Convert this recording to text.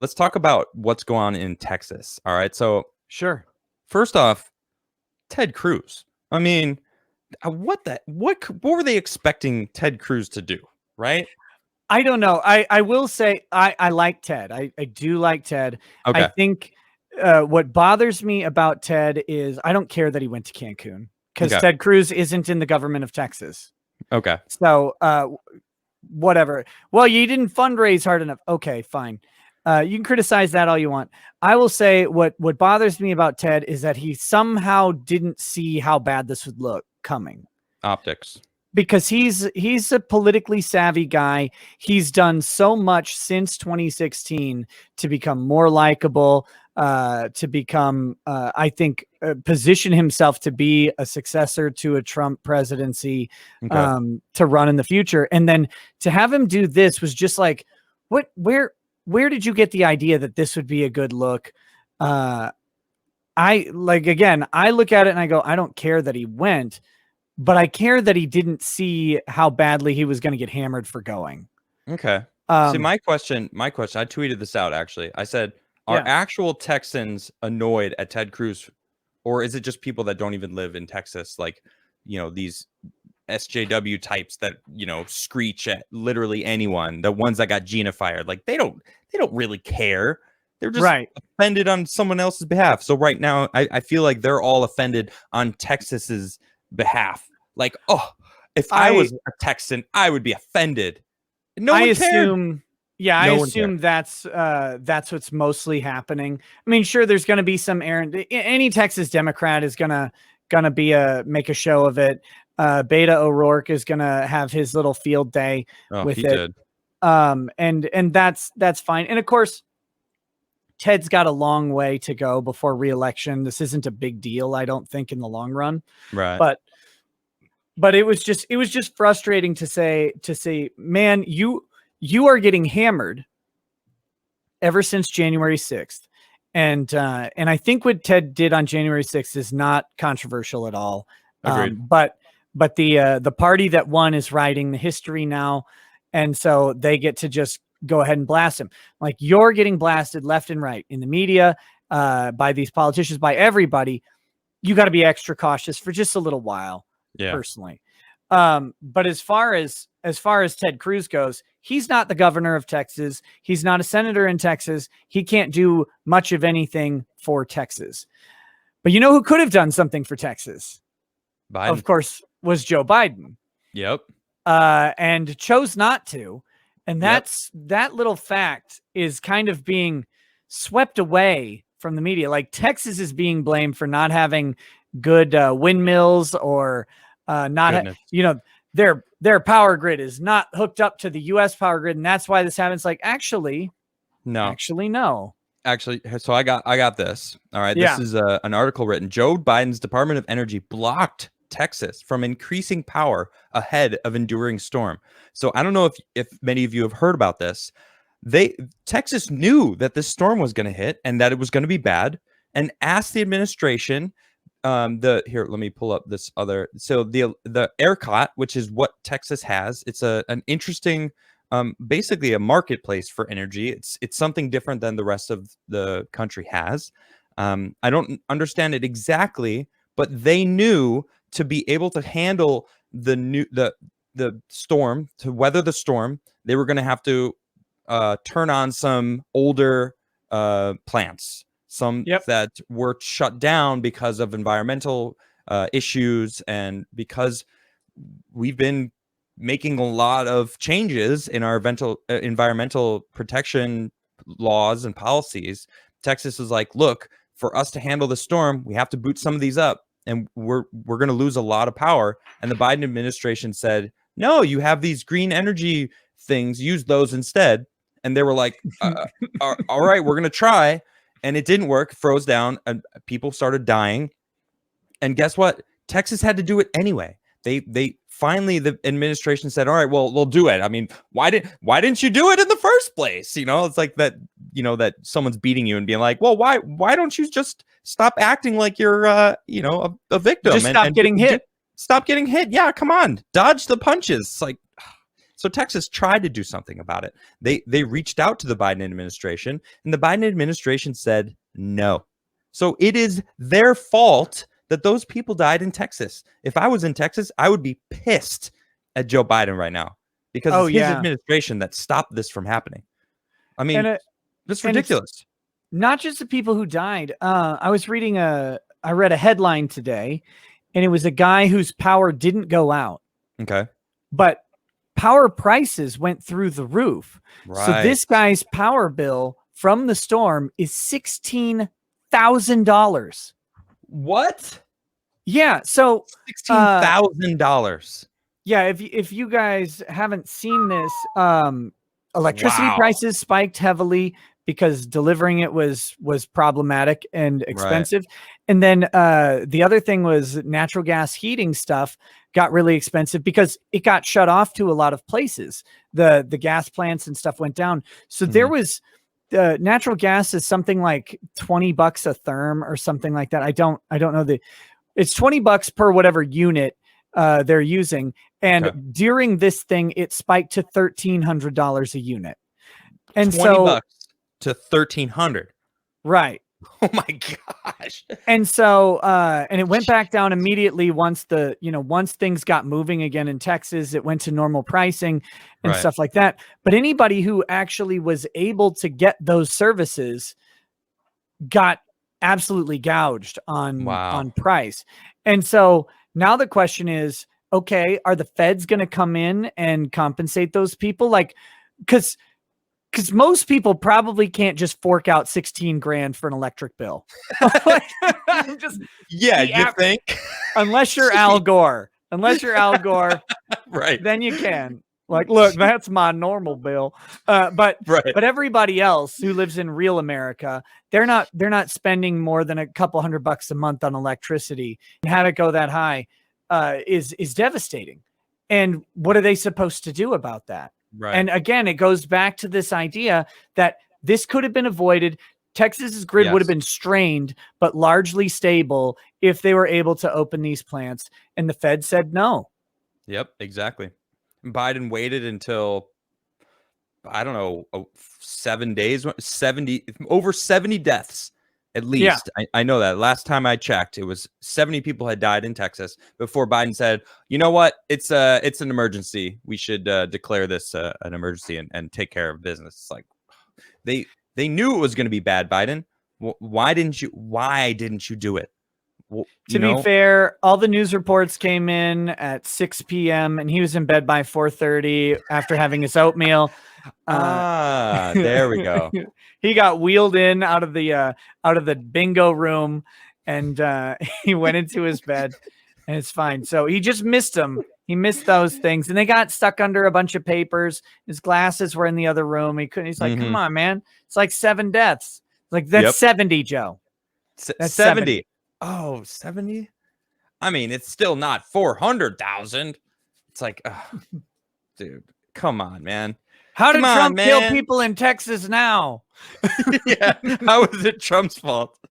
let's talk about what's going on in Texas. All right. So Sure. first off, Ted Cruz. I mean, what were they expecting Ted Cruz to do? Right. I don't know. I will say I like Ted. I do like Ted. I Okay. think what bothers me about Ted is I don't care that he went to Cancun because Okay. Ted Cruz isn't in the government of Texas. Okay. So whatever. Well, you didn't fundraise hard enough. Okay, fine. You can criticize that all you want. I will say what bothers me about Ted is that he somehow didn't see how bad this would look coming. Optics. Because he's a politically savvy guy. He's done so much since 2016 to become more likable, to become, I think, position himself to be a successor to a Trump presidency, Okay. to run in the future. And then to have him do this was just like, where did you get the idea that this would be a good look? I look at it and I go, I don't care that he went, but I care that he didn't see how badly he was going to get hammered for going. Okay. See, my question, I tweeted this out actually. I said, are Yeah. actual Texans annoyed at Ted Cruz, or is it just people that don't even live in Texas, like, these SJW types that, screech at literally anyone, the ones that got Gina fired? Like they don't really care. They're just Right. offended on someone else's behalf. So right now, I feel like they're all offended on Texas's behalf. Like, oh, if I was a Texan, I would be offended. No one cared. I No one assume cared. that's what's mostly happening. I mean, sure, there's going to be some errand. Any Texas Democrat is gonna make a show of it. Beta O'Rourke is gonna have his little field day with He it. did. And that's fine. And of course, Ted's got a long way to go before re-election. This isn't a big deal, I don't think, in the long run. Right. But it was just frustrating to say, man, you are getting hammered ever since January 6th. And I think what Ted did on January 6th is not controversial at all. Agreed. But the party that won is writing the history now. And so they get to just go ahead and blast him. Like, you're getting blasted left and right in the media, by these politicians, by everybody. You got to be extra cautious for just a little while. Yeah. Personally. But as far as Ted Cruz goes, he's not the governor of Texas. He's not a senator in Texas. He can't do much of anything for Texas. But you know who could have done something for Texas? Biden. Of course, was Joe Biden. Yep. And chose not to. And that little fact is kind of being swept away from the media. Like, Texas is being blamed for not having good windmills, or their power grid is not hooked up to the U.S. power grid, and that's why this happens. Like, actually, no. Actually, so I got this. All right. This is an article written. Joe Biden's Department of Energy blocked Texas from increasing power ahead of enduring storm. So I don't know if many of you have heard about this. Texas knew that this storm was going to hit and that it was going to be bad, and asked the administration. Let me pull up this other. So the ERCOT, which is what Texas has, it's an interesting, basically a marketplace for energy. It's something different than the rest of the country has. I don't understand it exactly, but they knew to be able to handle the storm, to weather the storm, they were going to have to turn on some older plants. That were shut down because of environmental issues, and because we've been making a lot of changes in our environmental protection laws and policies. Texas is like, look, for us to handle the storm, we have to boot some of these up, and we're going to lose a lot of power. And the Biden administration said, no, you have these green energy things, use those instead. And they were like, all right, we're going to try. And it didn't work, froze down, and people started dying. And guess what? Texas had to do it anyway. They finally, the administration said, all right, well, we'll do it. I mean, why didn't you do it in the first place? It's like that, that someone's beating you and being like, well, why don't you just stop acting like you're, a victim? Just stop getting hit. Stop getting hit. Yeah, come on. Dodge the punches. It's like, So Texas tried to do something about it. They reached out to the Biden administration, and the Biden administration said no. So it is their fault that those people died in Texas. If I was in Texas, I would be pissed at Joe Biden right now because it's his administration that stopped this from happening. I mean, it's ridiculous. Not just the people who died. I read a headline today, and it was a guy whose power didn't go out. Okay. But power prices went through the roof. Right. So this guy's power bill from the storm is $16,000. What? Yeah. So $16,000. Yeah. If you guys haven't seen this, electricity prices spiked heavily because delivering it was problematic and expensive. Right. And then the other thing was natural gas heating stuff got really expensive because it got shut off to a lot of places. The gas plants and stuff went down. So there was natural gas is something like $20 a therm or something like that. I don't know it's $20 per whatever unit they're using. And during this thing, it spiked to $1,300 a unit. And $20 to $1,300. Right. Oh my gosh. And so and it went back down immediately once once things got moving again in Texas. It went to normal pricing and stuff like that. But anybody who actually was able to get those services got absolutely gouged on price. And so now the question is, okay, are the feds going to come in and compensate those people? Like, because most people probably can't just fork out 16 grand for an electric bill. You think? Unless you're Al Gore. Right. Then you can. Like, look, that's my normal bill. But everybody else who lives in real America, they're not spending more than a couple $100 a month on electricity. And have it go that high is devastating. And what are they supposed to do about that? Right. And again, it goes back to this idea that this could have been avoided. Texas's grid would have been strained, but largely stable if they were able to open these plants. And the Fed said no. Yep, exactly. Biden waited until, I don't know, 7 days, over 70 deaths at least. Yeah. I know that. Last time I checked, it was 70 people had died in Texas before Biden said, you know what, it's an emergency. We should declare this an emergency and take care of business. It's like they knew it was going to be bad, Biden. Why didn't you do it? Well, to be fair, all the news reports came in at 6 p.m. and he was in bed by 4:30 after having his oatmeal. There we go. He got wheeled in out of the bingo room, and he went into his bed, and it's fine. So he just missed them. He missed those things, and they got stuck under a bunch of papers. His glasses were in the other room. He couldn't. He's like, "Come on, man! It's like 7 deaths. Like that's 70, Joe. That's 70. Oh, 70? I mean, it's still not 400,000. It's like, dude, come on, man. How did Trump kill people in Texas now? Yeah. How is it Trump's fault?